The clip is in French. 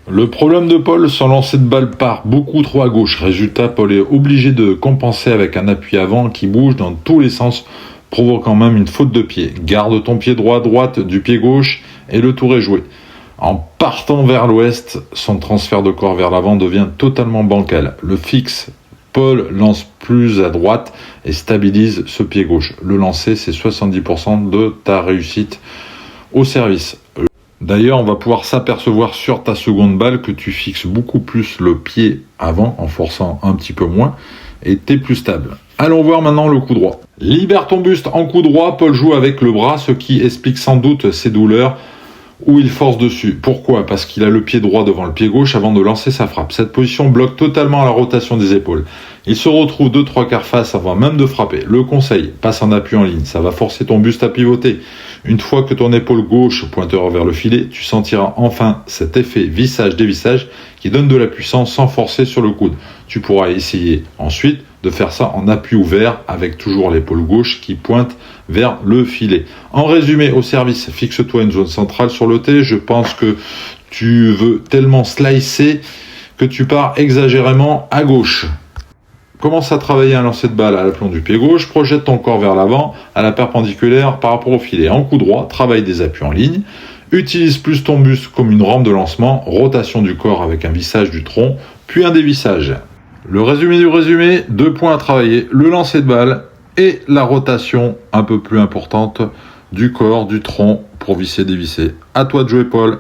Le problème de Paul, son lancer de balle part beaucoup trop à gauche. Résultat, Paul est obligé de compenser avec un appui avant qui bouge dans tous les sens, provoquant même une faute de pied. Garde ton pied droit à droite du pied gauche et le tour est joué. En partant vers l'ouest, son transfert de corps vers l'avant devient totalement bancal. Le fixe, Paul lance plus à droite et stabilise ce pied gauche. Le lancer, c'est 70% de ta réussite au service. D'ailleurs, on va pouvoir s'apercevoir sur ta seconde balle que tu fixes beaucoup plus le pied avant en forçant un petit peu moins et t'es plus stable. Allons voir maintenant le coup droit. Libère ton buste en coup droit, Paul joue avec le bras, ce qui explique sans doute ses douleurs où il force dessus. Pourquoi ? Parce qu'il a le pied droit devant le pied gauche avant de lancer sa frappe. Cette position bloque totalement la rotation des épaules. Il se retrouve 2-3 quarts face avant même de frapper. Le conseil, passe en appui en ligne, ça va forcer ton buste à pivoter. Une fois que ton épaule gauche pointera vers le filet, tu sentiras enfin cet effet vissage-dévissage qui donne de la puissance sans forcer sur le coude. Tu pourras essayer ensuite de faire ça en appui ouvert avec toujours l'épaule gauche qui pointe vers le filet. En résumé, au service, fixe-toi une zone centrale sur le T. Je pense que tu veux tellement slicer que tu pars exagérément à gauche. Commence à travailler un lancer de balle à l'aplomb du pied gauche, projette ton corps vers l'avant, à la perpendiculaire par rapport au filet. En coup droit, travaille des appuis en ligne, utilise plus ton buste comme une rampe de lancement, rotation du corps avec un vissage du tronc, puis un dévissage. Le résumé du résumé, 2 points à travailler, le lancer de balle et la rotation un peu plus importante du corps, du tronc pour visser, dévisser. À toi de jouer, Paul.